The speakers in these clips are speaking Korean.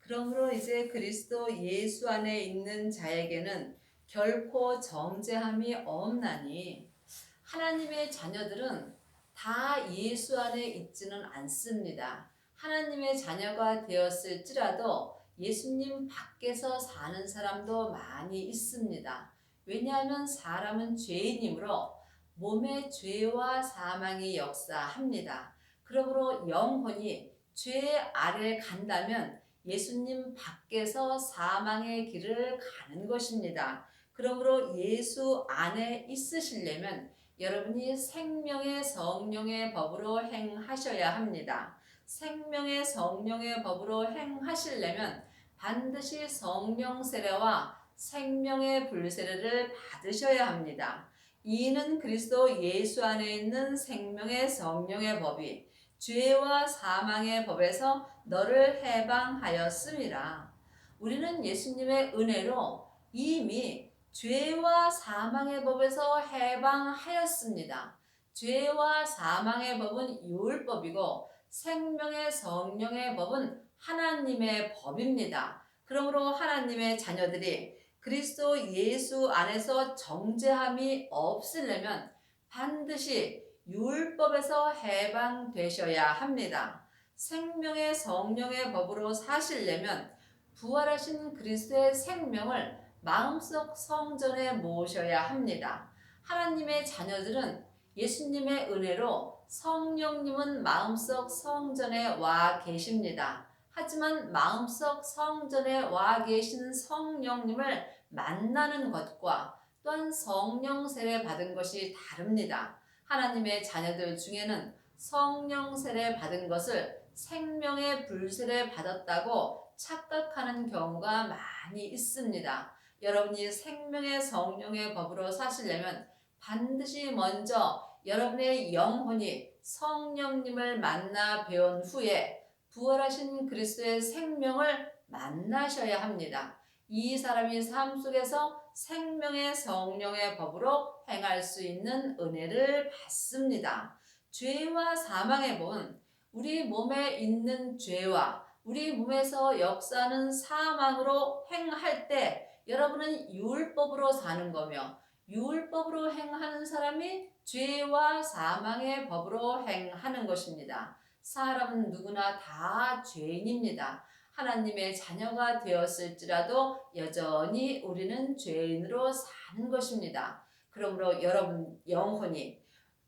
그러므로 이제 그리스도 예수 안에 있는 자에게는 결코 정죄함이 없나니 하나님의 자녀들은 다 예수 안에 있지는 않습니다. 하나님의 자녀가 되었을지라도 예수님 밖에서 사는 사람도 많이 있습니다. 왜냐하면 사람은 죄인이므로 몸의 죄와 사망이 역사합니다. 그러므로 영혼이 죄 아래 간다면 예수님 밖에서 사망의 길을 가는 것입니다. 그러므로 예수 안에 있으시려면 여러분이 생명의 성령의 법으로 행하셔야 합니다. 생명의 성령의 법으로 행하시려면 반드시 성령 세례와 생명의 불세례를 받으셔야 합니다. 이는 그리스도 예수 안에 있는 생명의 성령의 법이 죄와 사망의 법에서 너를 해방하였음이라. 우리는 예수님의 은혜로 이미 죄와 사망의 법에서 해방하였습니다. 죄와 사망의 법은 율법이고 생명의 성령의 법은 하나님의 법입니다. 그러므로 하나님의 자녀들이 그리스도 예수 안에서 정죄함이 없으려면 반드시 율법에서 해방되셔야 합니다. 생명의 성령의 법으로 사시려면 부활하신 그리스도의 생명을 마음속 성전에 모셔야 합니다. 하나님의 자녀들은 예수님의 은혜로 성령님은 마음속 성전에 와 계십니다. 하지만 마음속 성전에 와 계신 성령님을 만나는 것과 또한 성령 세례 받은 것이 다릅니다. 하나님의 자녀들 중에는 성령 세례 받은 것을 생명의 불세례 받았다고 착각하는 경우가 많이 있습니다. 여러분이 생명의 성령의 법으로 사시려면 반드시 먼저 여러분의 영혼이 성령님을 만나 배운 후에 부활하신 그리스도의 생명을 만나셔야 합니다. 이 사람이 삶 속에서 생명의 성령의 법으로 행할 수 있는 은혜를 받습니다. 죄와 사망의 법은 우리 몸에 있는 죄와 우리 몸에서 역사하는 사망으로 행할 때 여러분은 율법으로 사는 거며 율법으로 행하는 사람이 죄와 사망의 법으로 행하는 것입니다. 사람은 누구나 다 죄인입니다. 하나님의 자녀가 되었을지라도 여전히 우리는 죄인으로 사는 것입니다. 그러므로 여러분 영혼이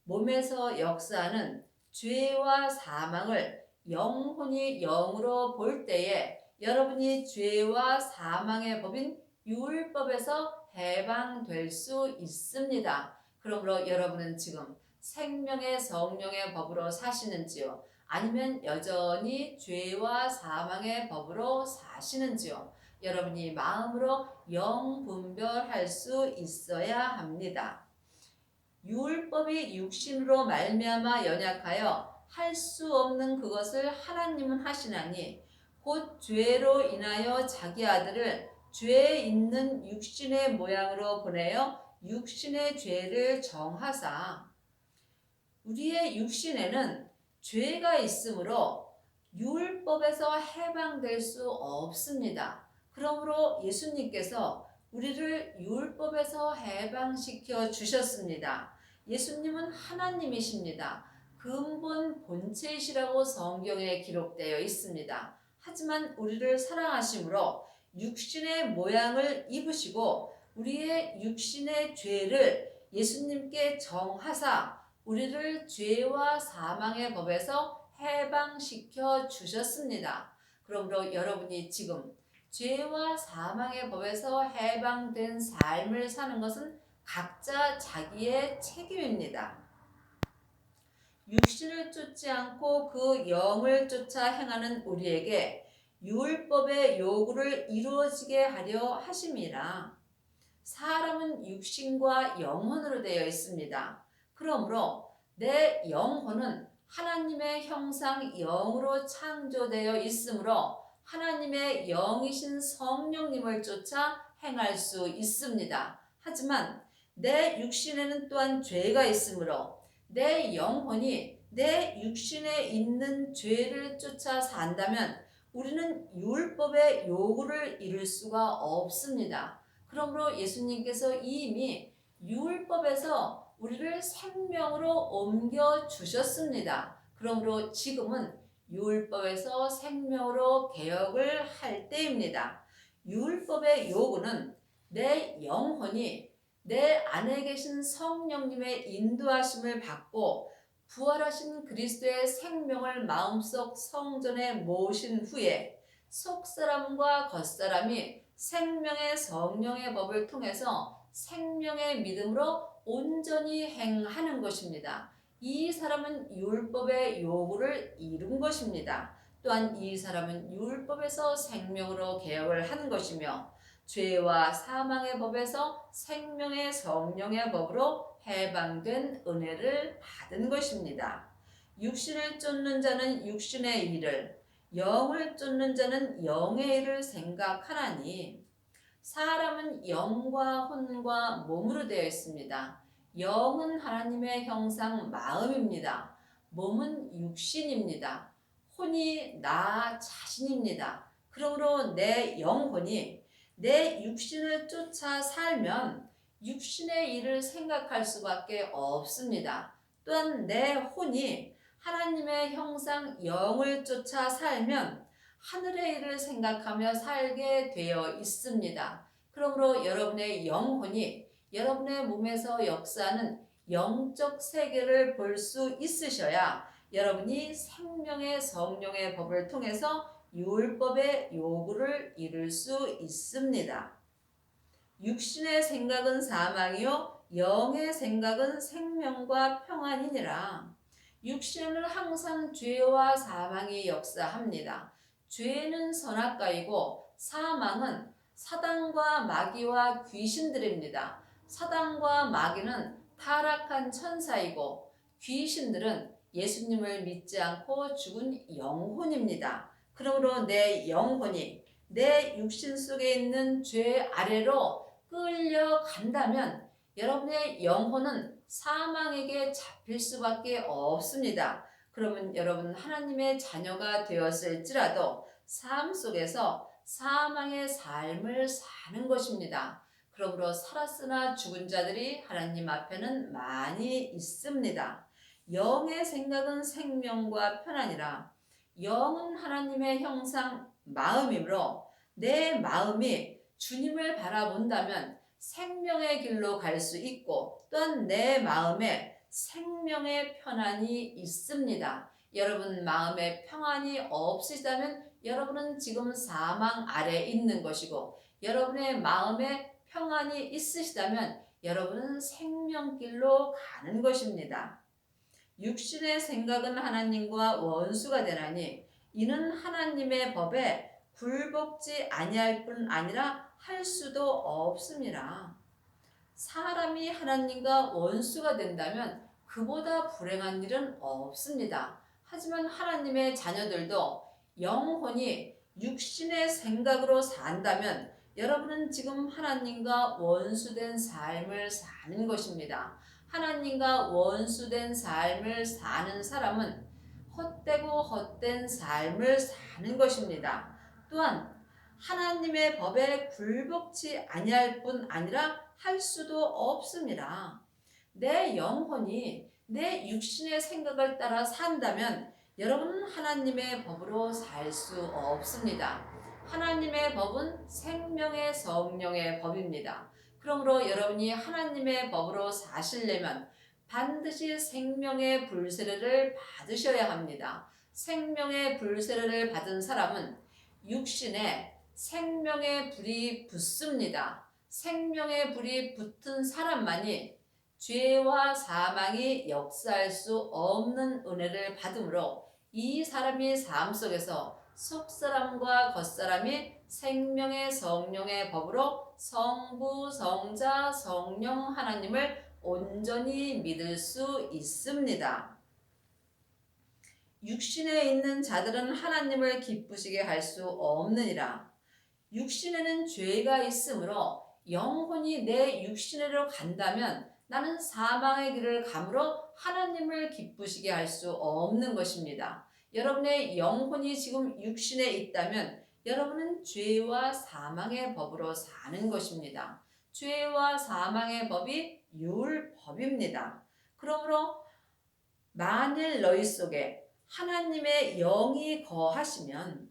몸에서 역사하는 죄와 사망을 영혼이 영으로 볼 때에 여러분이 죄와 사망의 법인 율법에서 해방될 수 있습니다. 그러므로 여러분은 지금 생명의 성령의 법으로 사시는지요? 아니면 여전히 죄와 사망의 법으로 사시는지요? 여러분이 마음으로 영분별할 수 있어야 합니다. 율법이 육신으로 말미암아 연약하여 할 수 없는 그것을 하나님은 하시나니 곧 죄로 인하여 자기 아들을 죄 있는 육신의 모양으로 보내어 육신의 죄를 정하사. 우리의 육신에는 죄가 있으므로 율법에서 해방될 수 없습니다. 그러므로 예수님께서 우리를 율법에서 해방시켜 주셨습니다. 예수님은 하나님이십니다. 근본 본체이시라고 성경에 기록되어 있습니다. 하지만 우리를 사랑하심으로 육신의 모양을 입으시고 우리의 육신의 죄를 예수님께 정하사 우리를 죄와 사망의 법에서 해방시켜 주셨습니다. 그러므로 여러분이 지금 죄와 사망의 법에서 해방된 삶을 사는 것은 각자 자기의 책임입니다. 육신을 쫓지 않고 그 영을 쫓아 행하는 우리에게 율법의 요구를 이루어지게 하려 하심이라. 사람은 육신과 영혼으로 되어 있습니다. 그러므로 내 영혼은 하나님의 형상 영으로 창조되어 있으므로 하나님의 영이신 성령님을 쫓아 행할 수 있습니다. 하지만 내 육신에는 또한 죄가 있으므로 내 영혼이 내 육신에 있는 죄를 쫓아 산다면 우리는 율법의 요구를 이룰 수가 없습니다. 그러므로 예수님께서 이미 율법에서 우리를 생명으로 옮겨 주셨습니다. 그러므로 지금은 율법에서 생명으로 개혁을 할 때입니다. 율법의 요구는 내 영혼이 내 안에 계신 성령님의 인도하심을 받고 부활하신 그리스도의 생명을 마음속 성전에 모신 후에 속사람과 겉사람이 생명의 성령의 법을 통해서 생명의 믿음으로 온전히 행하는 것입니다. 이 사람은 율법의 요구를 이룬 것입니다. 또한 이 사람은 율법에서 생명으로 개혁을 하는 것이며 죄와 사망의 법에서 생명의 성령의 법으로 해방된 은혜를 받은 것입니다. 육신을 쫓는 자는 육신의 일을, 영을 쫓는 자는 영의 일을 생각하나니 사람은 영과 혼과 몸으로 되어 있습니다. 영은 하나님의 형상 마음입니다. 몸은 육신입니다. 혼이 나 자신입니다. 그러므로 내 영혼이 내 육신을 쫓아 살면 육신의 일을 생각할 수밖에 없습니다. 또한 내 혼이 하나님의 형상 영을 쫓아 살면 하늘의 일을 생각하며 살게 되어 있습니다. 그러므로 여러분의 영혼이 여러분의 몸에서 역사하는 영적 세계를 볼 수 있으셔야 여러분이 생명의 성령의 법을 통해서 율법의 요구를 이룰 수 있습니다. 육신의 생각은 사망이요 영의 생각은 생명과 평안이니라. 육신은 항상 죄와 사망이 역사합니다. 죄는 선악과이고 사망은 사단과 마귀와 귀신들입니다. 사단과 마귀는 타락한 천사이고 귀신들은 예수님을 믿지 않고 죽은 영혼입니다. 그러므로 내 영혼이 내 육신 속에 있는 죄 아래로 끌려간다면 여러분의 영혼은 사망에게 잡힐 수밖에 없습니다. 그러면 여러분 하나님의 자녀가 되었을지라도 삶 속에서 사망의 삶을 사는 것입니다. 그러므로 살았으나 죽은 자들이 하나님 앞에는 많이 있습니다. 영의 생각은 생명과 편안이라. 영은 하나님의 형상 마음이므로 내 마음이 주님을 바라본다면 생명의 길로 갈 수 있고 또한 내 마음에 생명의 편안이 있습니다. 여러분 마음에 평안이 없으시다면 여러분은 지금 사망 아래 있는 것이고 여러분의 마음에 평안이 있으시다면 여러분은 생명길로 가는 것입니다. 육신의 생각은 하나님과 원수가 되나니 이는 하나님의 법에 굴복지 아니할 뿐 아니라 할 수도 없습니다. 사람이 하나님과 원수가 된다면 그보다 불행한 일은 없습니다. 하지만 하나님의 자녀들도 영혼이 육신의 생각으로 산다면 여러분은 지금 하나님과 원수된 삶을 사는 것입니다. 하나님과 원수된 삶을 사는 사람은 헛되고 헛된 삶을 사는 것입니다. 또한 하나님의 법에 굴복치 아니할 뿐 아니라 할 수도 없습니다. 내 영혼이 내 육신의 생각을 따라 산다면 여러분은 하나님의 법으로 살 수 없습니다. 하나님의 법은 생명의 성령의 법입니다. 그러므로 여러분이 하나님의 법으로 사시려면 반드시 생명의 불세례를 받으셔야 합니다. 생명의 불세례를 받은 사람은 육신에 생명의 불이 붙습니다. 생명의 불이 붙은 사람만이 죄와 사망이 역사할 수 없는 은혜를 받으므로 이 사람이 삶 속에서 속사람과 겉사람이 생명의 성령의 법으로 성부, 성자, 성령 하나님을 온전히 믿을 수 있습니다. 육신에 있는 자들은 하나님을 기쁘시게 할 수 없느니라. 육신에는 죄가 있으므로 영혼이 내 육신으로 간다면 나는 사망의 길을 가므로 하나님을 기쁘시게 할 수 없는 것입니다. 여러분의 영혼이 지금 육신에 있다면 여러분은 죄와 사망의 법으로 사는 것입니다. 죄와 사망의 법이 율법입니다. 그러므로 만일 너희 속에 하나님의 영이 거하시면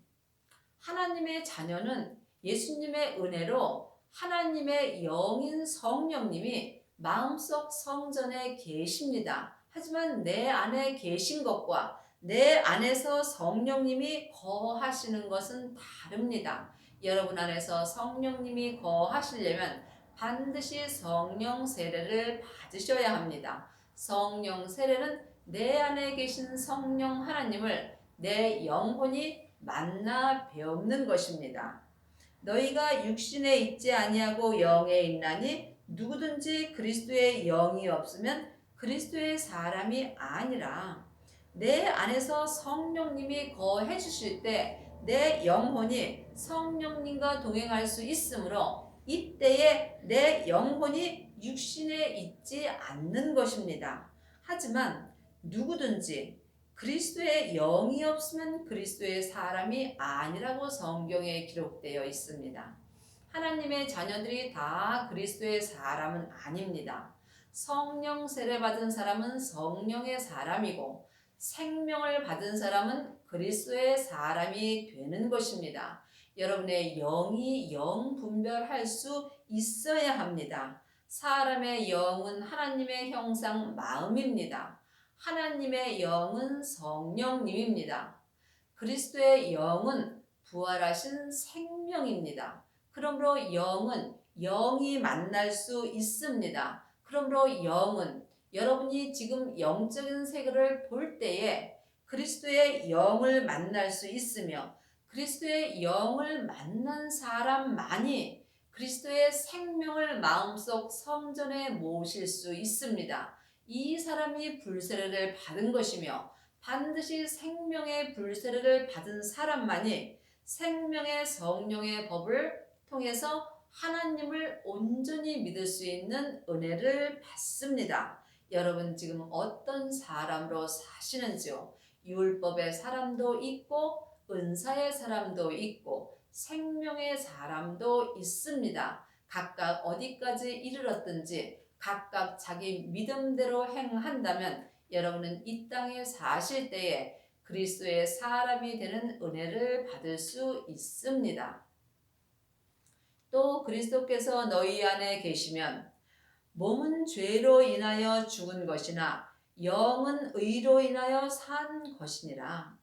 하나님의 자녀는 예수님의 은혜로 하나님의 영인 성령님이 마음속 성전에 계십니다. 하지만 내 안에 계신 것과 내 안에서 성령님이 거하시는 것은 다릅니다. 여러분 안에서 성령님이 거하시려면 반드시 성령 세례를 받으셔야 합니다. 성령 세례는 내 안에 계신 성령 하나님을 내 영혼이 만나 배우는 것입니다. 너희가 육신에 있지 아니하고 영에 있나니 누구든지 그리스도의 영이 없으면 그리스도의 사람이 아니라. 내 안에서 성령님이 거해 주실 때 내 영혼이 성령님과 동행할 수 있으므로 이때에 내 영혼이 육신에 있지 않는 것입니다. 하지만 누구든지 그리스도의 영이 없으면 그리스도의 사람이 아니라고 성경에 기록되어 있습니다. 하나님의 자녀들이 다 그리스도의 사람은 아닙니다. 성령 세례 받은 사람은 성령의 사람이고 생명을 받은 사람은 그리스도의 사람이 되는 것입니다. 여러분의 영이 영 분별할 수 있어야 합니다. 사람의 영은 하나님의 형상 마음입니다. 하나님의 영은 성령님입니다. 그리스도의 영은 부활하신 생명입니다. 그러므로 영은 영이 만날 수 있습니다. 그러므로 영은 여러분이 지금 영적인 세계를 볼 때에 그리스도의 영을 만날 수 있으며 그리스도의 영을 만난 사람만이 그리스도의 생명을 마음속 성전에 모실 수 있습니다. 이 사람이 불세례를 받은 것이며 반드시 생명의 불세례를 받은 사람만이 생명의 성령의 법을 통해서 하나님을 온전히 믿을 수 있는 은혜를 받습니다. 여러분 지금 어떤 사람으로 사시는지요? 율법의 사람도 있고 은사의 사람도 있고 생명의 사람도 있습니다. 각각 어디까지 이르렀든지 각각 자기 믿음대로 행한다면 여러분은 이 땅에 사실 때에 그리스도의 사람이 되는 은혜를 받을 수 있습니다. 또 그리스도께서 너희 안에 계시면 몸은 죄로 인하여 죽은 것이나 영은 의로 인하여 산 것이니라.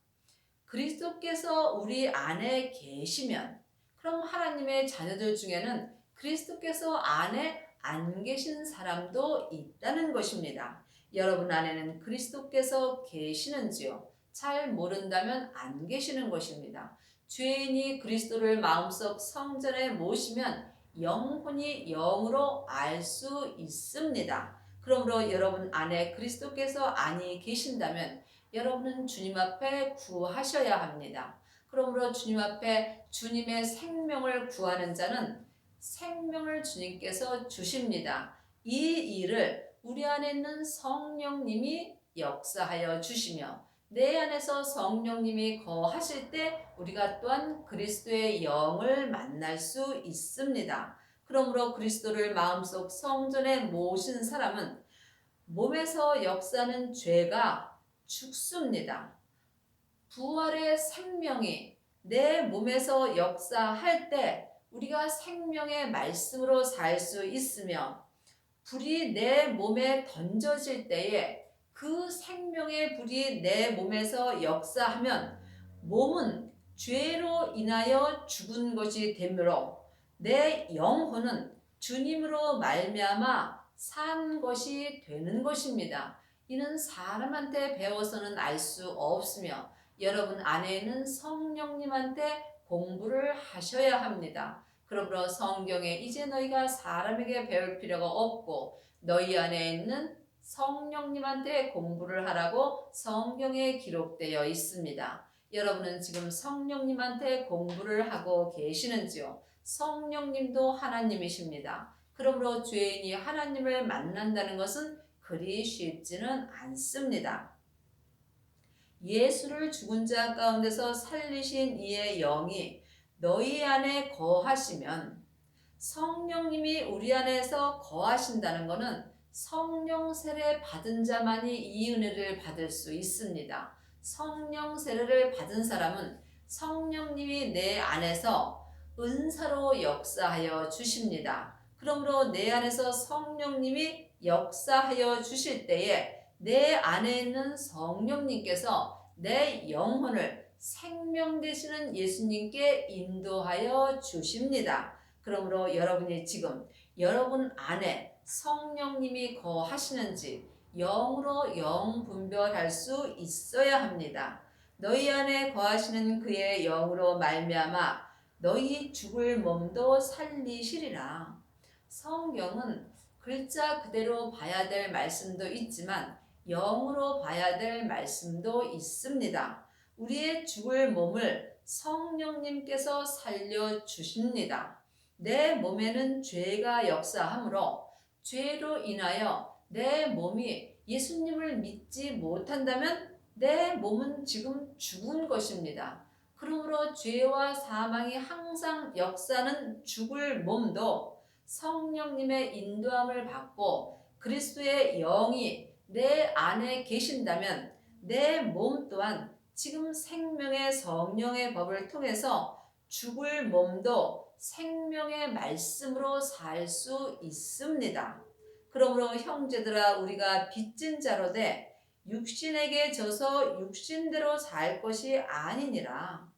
그리스도께서 우리 안에 계시면 그럼 하나님의 자녀들 중에는 그리스도께서 안에 안 계신 사람도 있다는 것입니다. 여러분 안에는 그리스도께서 계시는지요? 잘 모른다면 안 계시는 것입니다. 죄인이 그리스도를 마음속 성전에 모시면 영혼이 영으로 알 수 있습니다. 그러므로 여러분 안에 그리스도께서 안이 계신다면 여러분은 주님 앞에 구하셔야 합니다. 그러므로 주님 앞에 주님의 생명을 구하는 자는 생명을 주님께서 주십니다. 이 일을 우리 안에 있는 성령님이 역사하여 주시며 내 안에서 성령님이 거하실 때 우리가 또한 그리스도의 영을 만날 수 있습니다. 그러므로 그리스도를 마음속 성전에 모신 사람은 몸에서 역사하는 죄가 죽습니다. 부활의 생명이 내 몸에서 역사할 때 우리가 생명의 말씀으로 살 수 있으며 불이 내 몸에 던져질 때에 그 생명의 불이 내 몸에서 역사하면 몸은 죄로 인하여 죽은 것이 되므로 내 영혼은 주님으로 말미암아 산 것이 되는 것입니다. 이는 사람한테 배워서는 알 수 없으며 여러분 안에는 성령님한테 공부를 하셔야 합니다. 그러므로 성경에 이제 너희가 사람에게 배울 필요가 없고 너희 안에 있는 성령님한테 공부를 하라고 성경에 기록되어 있습니다. 여러분은 지금 성령님한테 공부를 하고 계시는지요? 성령님도 하나님이십니다. 그러므로 죄인이 하나님을 만난다는 것은 그리 쉽지는 않습니다. 예수를 죽은 자 가운데서 살리신 이의 영이 너희 안에 거하시면, 성령님이 우리 안에서 거하신다는 것은 성령 세례 받은 자만이 이 은혜를 받을 수 있습니다. 성령 세례를 받은 사람은 성령님이 내 안에서 은사로 역사하여 주십니다. 그러므로 내 안에서 성령님이 역사하여 주실 때에 내 안에 있는 성령님께서 내 영혼을 생명 되시는 예수님께 인도하여 주십니다. 그러므로 여러분이 지금 여러분 안에 성령님이 거하시는지 영으로 영 분별할 수 있어야 합니다. 너희 안에 거하시는 그의 영으로 말미암아 너희 죽을 몸도 살리시리라. 성경은 글자 그대로 봐야 될 말씀도 있지만 영으로 봐야 될 말씀도 있습니다. 우리의 죽을 몸을 성령님께서 살려주십니다. 내 몸에는 죄가 역사하므로 죄로 인하여 내 몸이 예수님을 믿지 못한다면 내 몸은 지금 죽은 것입니다. 그러므로 죄와 사망이 항상 역사하는 죽을 몸도 성령님의 인도함을 받고 그리스도의 영이 내 안에 계신다면 내 몸 또한 지금 생명의 성령의 법을 통해서 죽을 몸도 생명의 말씀으로 살 수 있습니다. 그러므로 형제들아, 우리가 빚진 자로 돼 육신에게 져서 육신대로 살 것이 아니니라.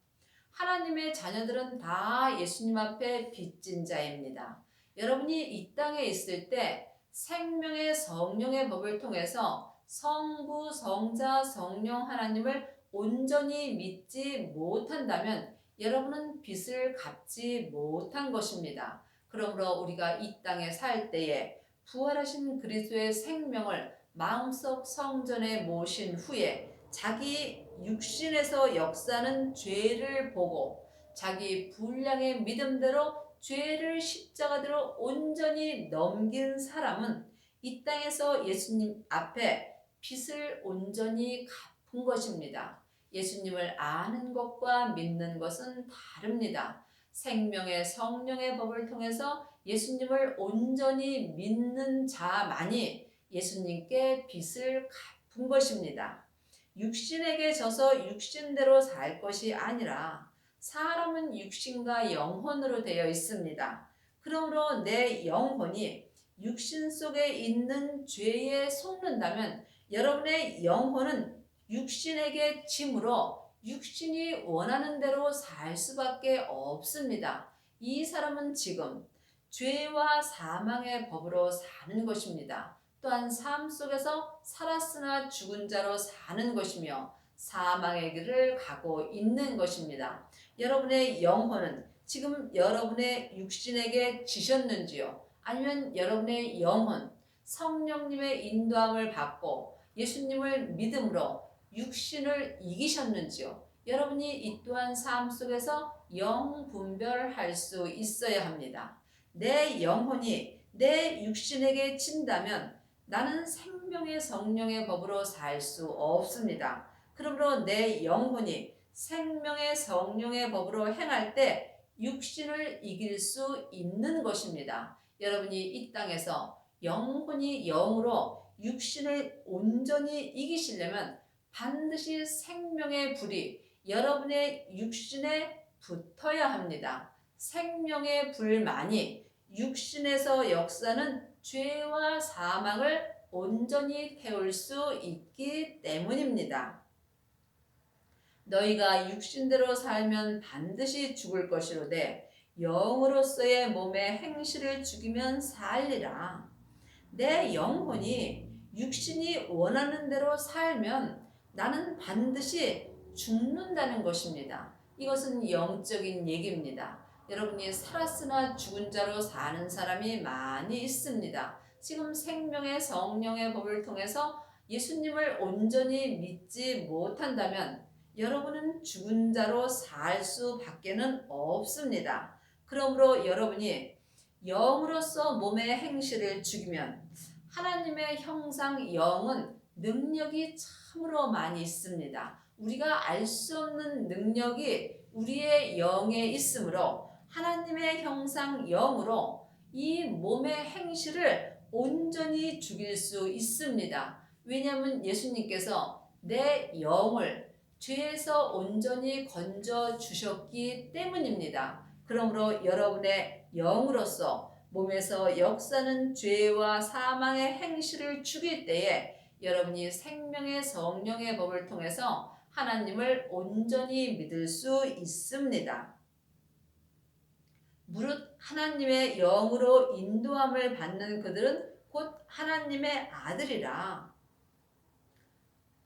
하나님의 자녀들은 다 예수님 앞에 빚진 자입니다. 여러분이 이 땅에 있을 때 생명의 성령의 법을 통해서 성부, 성자, 성령 하나님을 온전히 믿지 못한다면 여러분은 빚을 갚지 못한 것입니다. 그러므로 우리가 이 땅에 살 때에 부활하신 그리스도의 생명을 마음속 성전에 모신 후에 자기 육신에서 역사하는 죄를 보고 자기 분량의 믿음대로 죄를 십자가대로 온전히 넘긴 사람은 이 땅에서 예수님 앞에 빚을 온전히 갚은 것입니다. 예수님을 아는 것과 믿는 것은 다릅니다. 생명의 성령의 법을 통해서 예수님을 온전히 믿는 자만이 예수님께 빚을 갚은 것입니다. 육신에게 져서 육신대로 살 것이 아니라 사람은 육신과 영혼으로 되어 있습니다. 그러므로 내 영혼이 육신 속에 있는 죄에 속는다면 여러분의 영혼은 육신에게 짐으로 육신이 원하는 대로 살 수밖에 없습니다. 이 사람은 지금 죄와 사망의 법으로 사는 것입니다. 또한 삶 속에서 살았으나 죽은 자로 사는 것이며 사망의 길을 가고 있는 것입니다. 여러분의 영혼은 지금 여러분의 육신에게 지셨는지요? 아니면 여러분의 영혼 성령님의 인도함을 받고 예수님을 믿음으로 육신을 이기셨는지요? 여러분이 이 또한 삶 속에서 영 분별할 수 있어야 합니다. 내 영혼이 내 육신에게 친다면 나는 생명의 성령의 법으로 살 수 없습니다. 그러므로 내 영혼이 생명의 성령의 법으로 행할 때 육신을 이길 수 있는 것입니다. 여러분이 이 땅에서 영혼이 영으로 육신을 온전히 이기시려면 반드시 생명의 불이 여러분의 육신에 붙어야 합니다. 생명의 불만이 육신에서 역사는 죄와 사망을 온전히 태울 수 있기 때문입니다. 너희가 육신대로 살면 반드시 죽을 것이로되 영으로서의 몸의 행실을 죽이면 살리라. 내 영혼이 육신이 원하는 대로 살면 나는 반드시 죽는다는 것입니다. 이것은 영적인 얘기입니다. 여러분이 살았으나 죽은 자로 사는 사람이 많이 있습니다. 지금 생명의 성령의 법을 통해서 예수님을 온전히 믿지 못한다면 여러분은 죽은 자로 살 수밖에는 없습니다. 그러므로 여러분이 영으로서 몸의 행실을 죽이면 하나님의 형상 영은 능력이 참으로 많이 있습니다. 우리가 알 수 없는 능력이 우리의 영에 있으므로 하나님의 형상 영으로 이 몸의 행실을 온전히 죽일 수 있습니다. 왜냐하면 예수님께서 내 영을 죄에서 온전히 건져 주셨기 때문입니다. 그러므로 여러분의 영으로서 몸에서 역사는 죄와 사망의 행실을 죽일 때에 여러분이 생명의 성령의 법을 통해서 하나님을 온전히 믿을 수 있습니다. 무릇 하나님의 영으로 인도함을 받는 그들은 곧 하나님의 아들이라.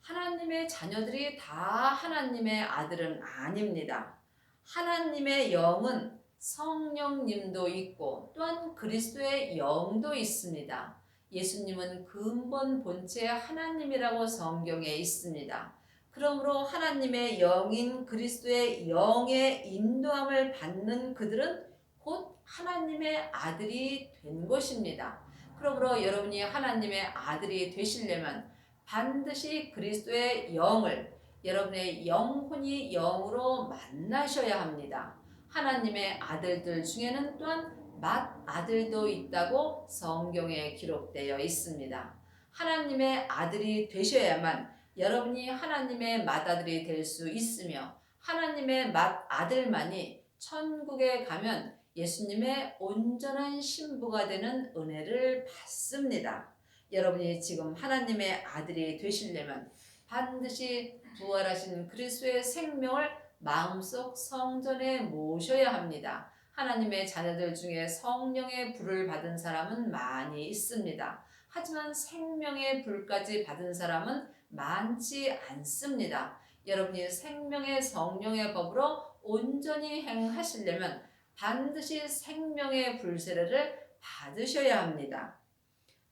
하나님의 자녀들이 다 하나님의 아들은 아닙니다. 하나님의 영은 성령님도 있고 또한 그리스도의 영도 있습니다. 예수님은 근본 본체 하나님이라고 성경에 있습니다. 그러므로 하나님의 영인 그리스도의 영의 인도함을 받는 그들은 곧 하나님의 아들이 된 것입니다. 그러므로 여러분이 하나님의 아들이 되시려면 반드시 그리스도의 영을 여러분의 영혼이 영으로 만나셔야 합니다. 하나님의 아들들 중에는 또한 맏아들도 있다고 성경에 기록되어 있습니다. 하나님의 아들이 되셔야만 여러분이 하나님의 맏아들이 될 수 있으며 하나님의 맏아들만이 천국에 가면 예수님의 온전한 신부가 되는 은혜를 받습니다. 여러분이 지금 하나님의 아들이 되시려면 반드시 부활하신 그리스도의 생명을 마음속 성전에 모셔야 합니다. 하나님의 자녀들 중에 성령의 불을 받은 사람은 많이 있습니다. 하지만 생명의 불까지 받은 사람은 많지 않습니다. 여러분이 생명의 성령의 법으로 온전히 행하시려면 반드시 생명의 불세례를 받으셔야 합니다.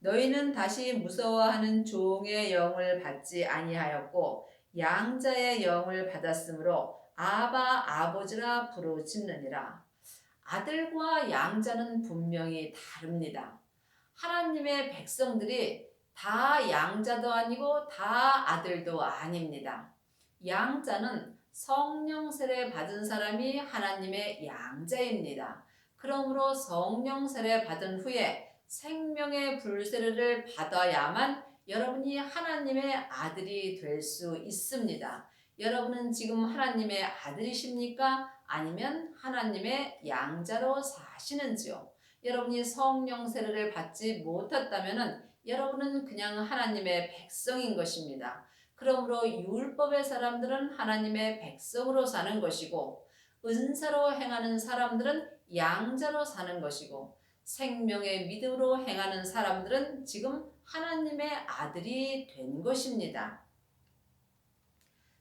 너희는 다시 무서워하는 종의 영을 받지 아니하였고 양자의 영을 받았으므로 아바 아버지라 부르짖느니라. 아들과 양자는 분명히 다릅니다. 하나님의 백성들이 다 양자도 아니고 다 아들도 아닙니다. 양자는 성령 세례 받은 사람이 하나님의 양자입니다. 그러므로 성령 세례 받은 후에 생명의 불세례를 받아야만 여러분이 하나님의 아들이 될 수 있습니다. 여러분은 지금 하나님의 아들이십니까? 아니면 하나님의 양자로 사시는지요? 여러분이 성령 세례를 받지 못했다면 여러분은 그냥 하나님의 백성인 것입니다. 그러므로 율법의 사람들은 하나님의 백성으로 사는 것이고 은사로 행하는 사람들은 양자로 사는 것이고 생명의 믿음으로 행하는 사람들은 지금 하나님의 아들이 된 것입니다.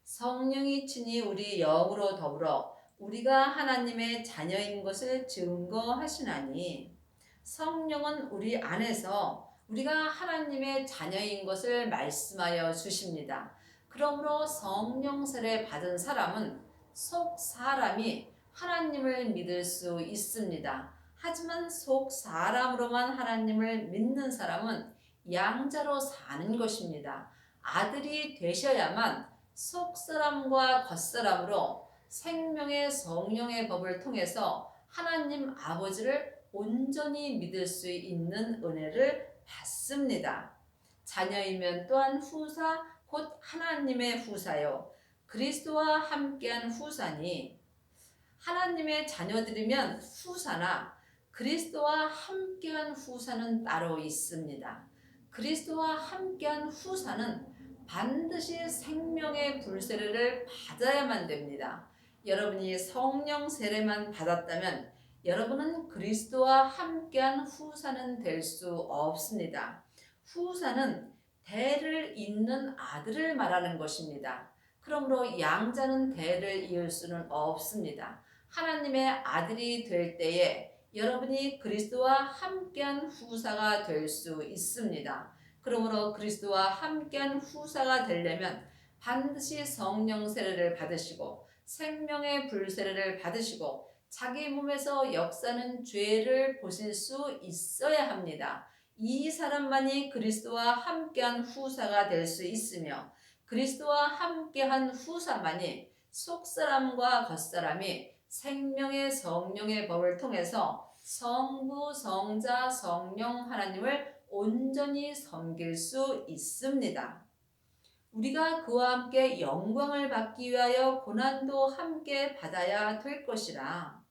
성령이 친히 우리 영으로 더불어 우리가 하나님의 자녀인 것을 증거하시나니 성령은 우리 안에서 우리가 하나님의 자녀인 것을 말씀하여 주십니다. 그러므로 성령 세례 받은 사람은 속 사람이 하나님을 믿을 수 있습니다. 하지만 속 사람으로만 하나님을 믿는 사람은 양자로 사는 것입니다. 아들이 되셔야만 속 사람과 겉 사람으로 생명의 성령의 법을 통해서 하나님 아버지를 온전히 믿을 수 있는 은혜를 받습니다. 자녀이면 또한 후사 곧 하나님의 후사요 그리스도와 함께한 후사니 하나님의 자녀들이면 후사나 그리스도와 함께한 후사는 따로 있습니다. 그리스도와 함께한 후사는 반드시 생명의 불세례를 받아야만 됩니다. 여러분이 성령 세례만 받았다면 여러분은 그리스도와 함께한 후사는 될 수 없습니다. 후사는 대를 잇는 아들을 말하는 것입니다. 그러므로 양자는 대를 이을 수는 없습니다. 하나님의 아들이 될 때에 여러분이 그리스도와 함께한 후사가 될 수 있습니다. 그러므로 그리스도와 함께한 후사가 되려면 반드시 성령 세례를 받으시고 생명의 불세례를 받으시고 자기 몸에서 역사는 죄를 보실 수 있어야 합니다. 이 사람만이 그리스도와 함께한 후사가 될 수 있으며 그리스도와 함께한 후사만이 속사람과 겉사람이 생명의 성령의 법을 통해서 성부, 성자, 성령 하나님을 온전히 섬길 수 있습니다. 우리가 그와 함께 영광을 받기 위하여 고난도 함께 받아야 될 것이라.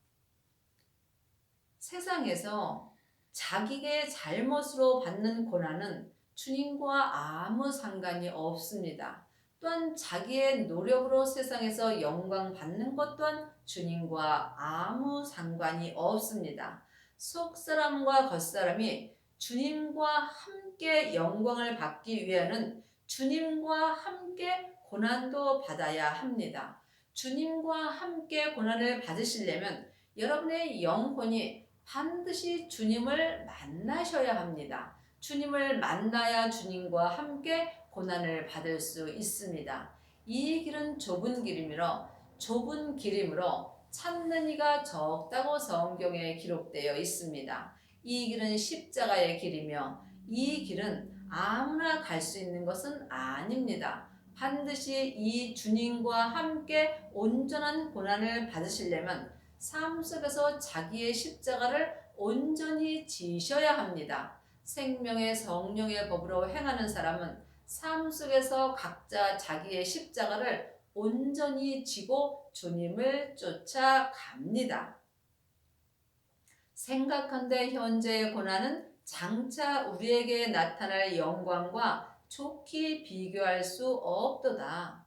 세상에서 자기의 잘못으로 받는 고난은 주님과 아무 상관이 없습니다. 또한 자기의 노력으로 세상에서 영광 받는 것 또한 주님과 아무 상관이 없습니다. 속사람과 겉사람이 주님과 함께 영광을 받기 위해는 주님과 함께 고난도 받아야 합니다. 주님과 함께 고난을 받으시려면 여러분의 영혼이 반드시 주님을 만나셔야 합니다. 주님을 만나야 주님과 함께 고난을 받을 수 있습니다. 이 길은 좁은 길이므로 찾는 이가 적다고 성경에 기록되어 있습니다. 이 길은 십자가의 길이며 이 길은 아무나 갈 수 있는 것은 아닙니다. 반드시 이 주님과 함께 온전한 고난을 받으시려면 삶 속에서 자기의 십자가를 온전히 지셔야 합니다. 생명의 성령의 법으로 행하는 사람은 삶 속에서 각자 자기의 십자가를 온전히 지고 주님을 쫓아갑니다. 생각한데 현재의 고난은 장차 우리에게 나타날 영광과 좋게 비교할 수 없도다.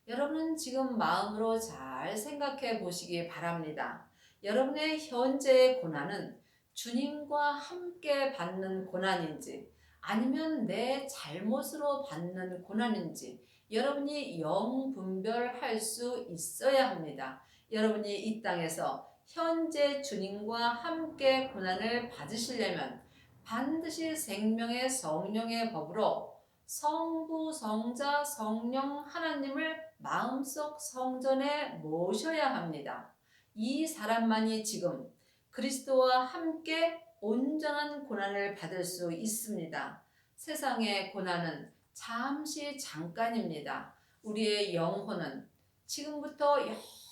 여러분은 지금 마음으로 잘 생각해 보시기 바랍니다. 여러분의 현재의 고난은 주님과 함께 받는 고난인지 아니면 내 잘못으로 받는 고난인지 여러분이 영분별할 수 있어야 합니다. 여러분이 이 땅에서 현재 주님과 함께 고난을 받으시려면 반드시 생명의 성령의 법으로 성부, 성자, 성령 하나님을 마음속 성전에 모셔야 합니다. 이 사람만이 지금 그리스도와 함께 온전한 고난을 받을 수 있습니다. 세상의 고난은 잠시 잠깐입니다. 우리의 영혼은 지금부터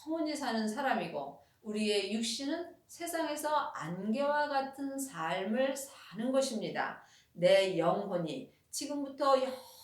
영원히 사는 사람이고 우리의 육신은 세상에서 안개와 같은 삶을 사는 것입니다. 내 영혼이 지금부터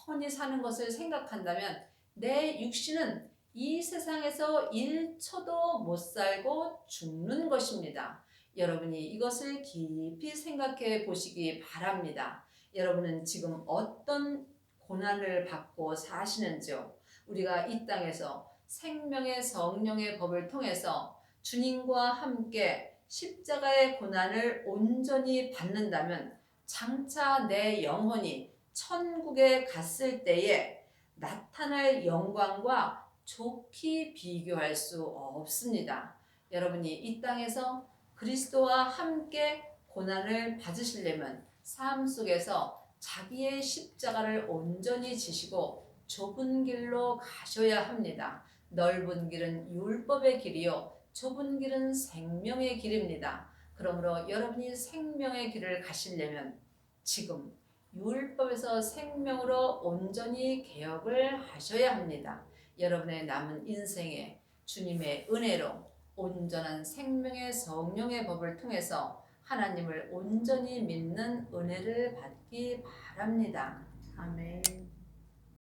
영원히 사는 것을 생각한다면 내 육신은 이 세상에서 1초도 못 살고 죽는 것입니다. 여러분이 이것을 깊이 생각해 보시기 바랍니다. 여러분은 지금 어떤 고난을 받고 사시는지요? 우리가 이 땅에서 생명의 성령의 법을 통해서 주님과 함께 십자가의 고난을 온전히 받는다면 장차 내 영혼이 천국에 갔을 때에 나타날 영광과 좋게 비교할 수 없습니다. 여러분이 이 땅에서 그리스도와 함께 고난을 받으시려면 삶 속에서 자기의 십자가를 온전히 지시고 좁은 길로 가셔야 합니다. 넓은 길은 율법의 길이요 좁은 길은 생명의 길입니다. 그러므로 여러분이 생명의 길을 가시려면 지금 율법에서 생명으로 온전히 개혁을 하셔야 합니다. 여러분의 남은 인생에 주님의 은혜로 온전한 생명의 성령의 법을 통해서 하나님을 온전히 믿는 은혜를 받기 바랍니다. 아멘.